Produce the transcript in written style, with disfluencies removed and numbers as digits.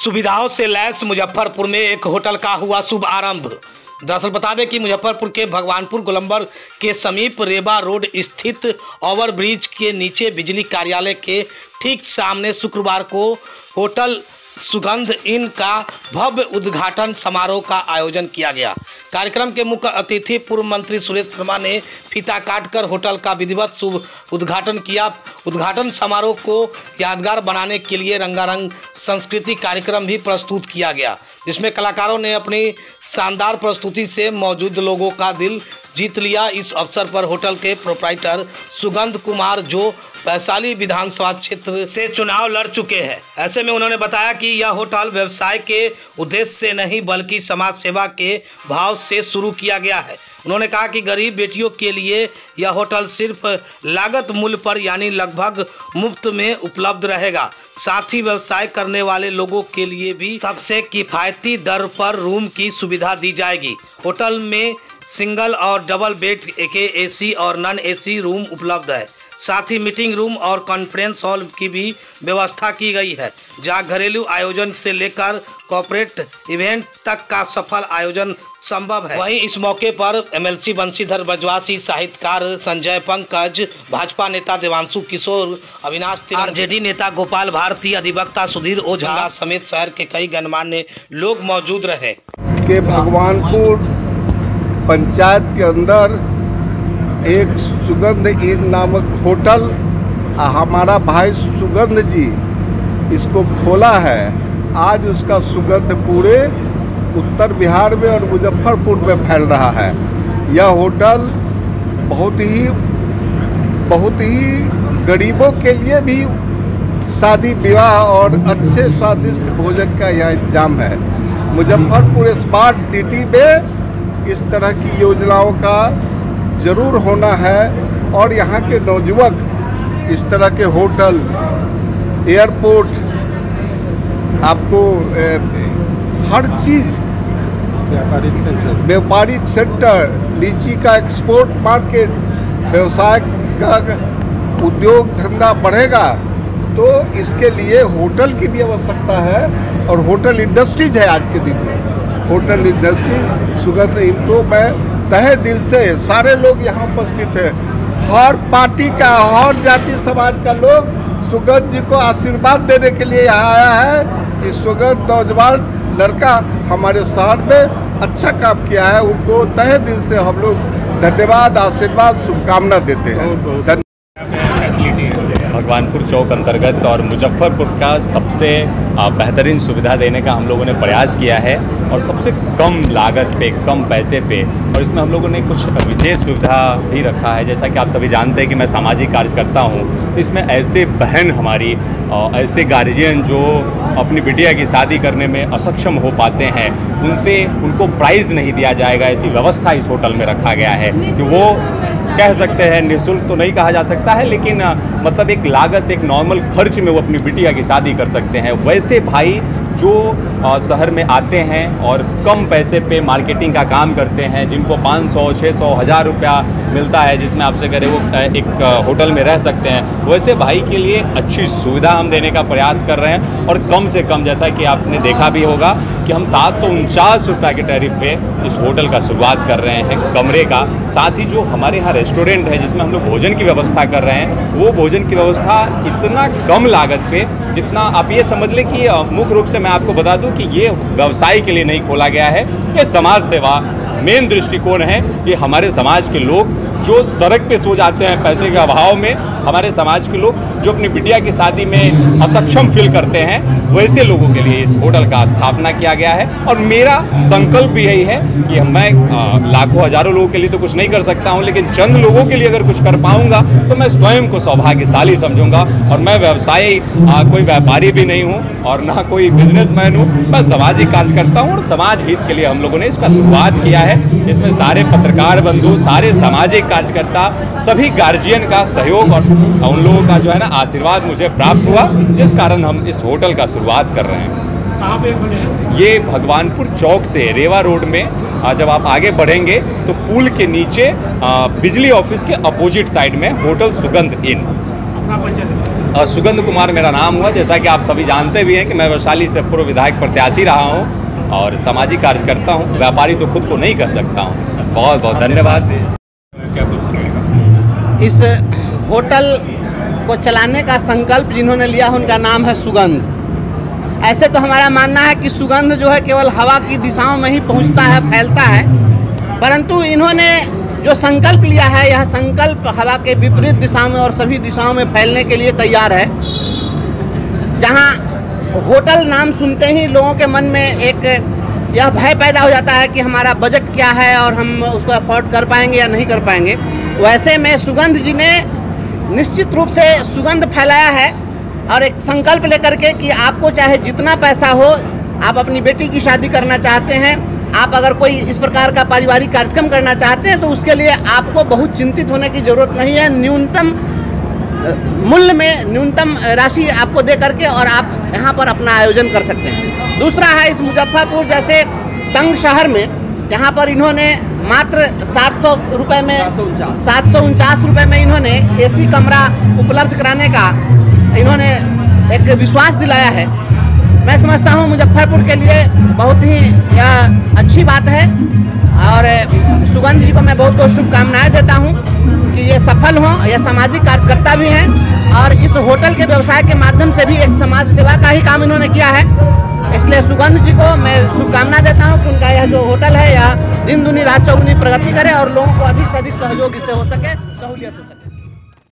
सुविधाओं से लैस मुजफ्फरपुर में एक होटल का हुआ शुभ आरंभ। दरअसल बता दें कि मुजफ्फरपुर के भगवानपुर गोलंबर के समीप रेवा रोड स्थित ओवरब्रिज के नीचे बिजली कार्यालय के ठीक सामने शुक्रवार को होटल सुगंध इन का भव्य उद्घाटन समारोह का आयोजन किया गया। कार्यक्रम के मुख्य अतिथि पूर्व मंत्री सुरेश शर्मा ने फीता काटकर होटल का विधिवत शुभ उद्घाटन किया। उद्घाटन समारोह को यादगार बनाने के लिए रंगारंग सांस्कृतिक कार्यक्रम भी प्रस्तुत किया गया, जिसमें कलाकारों ने अपनी शानदार प्रस्तुति से मौजूद लोगों का दिल जीत लिया। इस अवसर पर होटल के प्रोप्राइटर सुगंध कुमार, जो वैशाली विधानसभा क्षेत्र से चुनाव लड़ चुके हैं, ऐसे में उन्होंने बताया कि यह होटल व्यवसाय के उद्देश्य से नहीं बल्कि समाज सेवा के भाव से शुरू किया गया है। उन्होंने कहा कि गरीब बेटियों के लिए यह होटल सिर्फ लागत मूल्य पर यानी लगभग मुफ्त में उपलब्ध रहेगा। साथ ही व्यवसाय करने वाले लोगों के लिए भी सबसे किफ़ायती दर पर रूम की सुविधा दी जाएगी। होटल में सिंगल और डबल बेड के एसी और नॉन एसी रूम उपलब्ध है। साथ ही मीटिंग रूम और कॉन्फ्रेंस हॉल की भी व्यवस्था की गई है, जहां घरेलू आयोजन से लेकर कॉर्पोरेट इवेंट तक का सफल आयोजन संभव है। वहीं इस मौके पर एमएलसी बंशीधर बजवासी, साहित्यकार संजय पंकज, भाजपा नेता देवांशु किशोर, अविनाश तिवारी, आरजेडी नेता गोपाल भारती, अधिवक्ता सुधीर ओझा समेत शहर के कई गणमान्य लोग मौजूद रहे। के भगवानपुर पंचायत के अंदर एक सुगंध इन नामक होटल हमारा भाई सुगंध जी इसको खोला है। आज उसका सुगंध पूरे उत्तर बिहार में और मुजफ्फरपुर में फैल रहा है। यह होटल बहुत ही गरीबों के लिए भी शादी विवाह और अच्छे स्वादिष्ट भोजन का यह इंतजाम है। मुजफ्फरपुर स्मार्ट सिटी में इस तरह की योजनाओं का ज़रूर होना है और यहाँ के नौजुवक इस तरह के होटल, एयरपोर्ट, आपको हर चीज़, व्यापारिक सेंटर, लीची का एक्सपोर्ट मार्केट, व्यवसाय का उद्योग धंधा बढ़ेगा, तो इसके लिए होटल की भी आवश्यकता है। और होटल इंडस्ट्रीज है आज के दिन में, होटल इंडस्ट्री सुगंध इनको मैं तहे दिल से, सारे लोग यहाँ उपस्थित हैं, हर पार्टी का, हर जाति समाज का लोग सुगंध जी को आशीर्वाद देने के लिए यहाँ आया है कि सुगंध नौजवान लड़का हमारे शहर में अच्छा काम किया है। उनको तहे दिल से हम लोग धन्यवाद, आशीर्वाद, शुभकामना देते हैं। भगवानपुर चौक अंतर्गत और मुजफ्फरपुर का सबसे बेहतरीन सुविधा देने का हम लोगों ने प्रयास किया है और सबसे कम लागत पे, कम पैसे पे, और इसमें हम लोगों ने कुछ विशेष सुविधा भी रखा है। जैसा कि आप सभी जानते हैं कि मैं सामाजिक कार्य करता हूँ, तो इसमें ऐसे बहन हमारी, ऐसे गार्जियन जो अपनी बिटिया की शादी करने में असक्षम हो पाते हैं, उनको प्राइज़ नहीं दिया जाएगा, ऐसी व्यवस्था इस होटल में रखा गया है कि वो कह सकते हैं निःशुल्क तो नहीं कहा जा सकता है, लेकिन मतलब एक लागत, एक नॉर्मल खर्च में वो अपनी बिटिया की शादी कर सकते हैं। वैसे भाई जो शहर में आते हैं और कम पैसे पे मार्केटिंग का काम करते हैं, जिनको 500, 600, 1000 रुपया मिलता है, जिसमें आपसे करें वो एक होटल में रह सकते हैं, वैसे भाई के लिए अच्छी सुविधा हम देने का प्रयास कर रहे हैं। और कम से कम, जैसा कि आपने देखा भी होगा कि हम 749 रुपये के टैरिफ पे इस होटल का शुरुआत कर रहे हैं कमरे का। साथ ही जो हमारे यहाँ रेस्टोरेंट है जिसमें हम लोग भोजन की व्यवस्था कर रहे हैं, वो भोजन की व्यवस्था इतना कम लागत पे, जितना आप ये समझ लें कि मुख्य रूप से मैं आपको बता दूं कि ये व्यवसाय के लिए नहीं खोला गया है, ये समाज सेवा मेन दृष्टिकोण है कि हमारे समाज के लोग जो सड़क पे सो जाते हैं पैसे के अभाव में, हमारे समाज के लोग जो अपनी बिटिया की शादी में असक्षम फील करते हैं, वैसे लोगों के लिए इस होटल का स्थापना किया गया है। और मेरा संकल्प भी यही है कि मैं लाखों हजारों लोगों के लिए तो कुछ नहीं कर सकता हूं, लेकिन चंद लोगों के लिए अगर कुछ कर पाऊंगा तो मैं स्वयं को सौभाग्यशाली समझूंगा। और मैं व्यवसायी कोई व्यापारी भी नहीं हूं और ना कोई बिजनेसमैन हूं, मैं सामाजिक कार्य करता हूं और समाज हित के लिए हम लोगों ने इसका शुरुआत किया है। इसमें सारे पत्रकार बंधु, सारे सामाजिक कार्यकर्ता, सभी गार्जियन का सहयोग और उन लोगों का जो है ना आशीर्वाद मुझे प्राप्त हुआ, जिस कारण हम इस होटल का शुरुआत कर रहे हैं। कहाँ पे खुले हैं? ये भगवानपुर चौक से रेवा रोड में जब आप आगे बढ़ेंगे तो पुल के नीचे बिजली ऑफिस के अपोजिट साइड में होटल सुगंध इन। अपना परिचय दें। सुगंध कुमार मेरा नाम हुआ। जैसा कि आप सभी जानते भी हैं कि मैं वैशाली से पूर्व विधायक प्रत्याशी रहा हूं और सामाजिक कार्य करता हूं। व्यापारी तो खुद को नहीं कह सकता हूं। बहुत बहुत धन्यवाद। इस होटल को चलाने का संकल्प जिन्होंने लिया उनका नाम है सुगंध। ऐसे तो हमारा मानना है कि सुगंध जो है केवल हवा की दिशाओं में ही पहुंचता है, फैलता है, परंतु इन्होंने जो संकल्प लिया है यह संकल्प हवा के विपरीत दिशा में और सभी दिशाओं में फैलने के लिए तैयार है। जहां होटल नाम सुनते ही लोगों के मन में एक यह भय पैदा हो जाता है कि हमारा बजट क्या है और हम उसको अफोर्ड कर पाएंगे या नहीं कर पाएंगे। वैसे में सुगंध जी ने निश्चित रूप से सुगंध फैलाया है और एक संकल्प लेकर के कि आपको चाहे जितना पैसा हो, आप अपनी बेटी की शादी करना चाहते हैं, आप अगर कोई इस प्रकार का पारिवारिक कार्यक्रम करना चाहते हैं तो उसके लिए आपको बहुत चिंतित होने की ज़रूरत नहीं है। न्यूनतम मूल्य में न्यूनतम राशि आपको दे करके और आप यहाँ पर अपना आयोजन कर सकते हैं। दूसरा है इस मुजफ्फरपुर जैसे तंग शहर में, यहाँ पर इन्होंने मात्र 700 रुपये में 749 रुपये में इन्होंने AC कमरा उपलब्ध कराने का इन्होंने एक विश्वास दिलाया है। मैं समझता हूँ मुजफ्फरपुर के लिए बहुत ही यह अच्छी बात है और सुगंध जी को मैं बहुत बहुत शुभकामनाएं देता हूँ कि ये सफल हों। ये सामाजिक कार्यकर्ता भी हैं और इस होटल के व्यवसाय के माध्यम से भी एक समाज सेवा का ही काम इन्होंने किया है। इसलिए सुगंध जी को मैं शुभकामना देता हूँ कि उनका यह जो होटल है यह दिन दुनी रात चौगुनी प्रगति करे और लोगों को अधिक से अधिक सहयोग इससे हो सके, सहूलियत हो सके।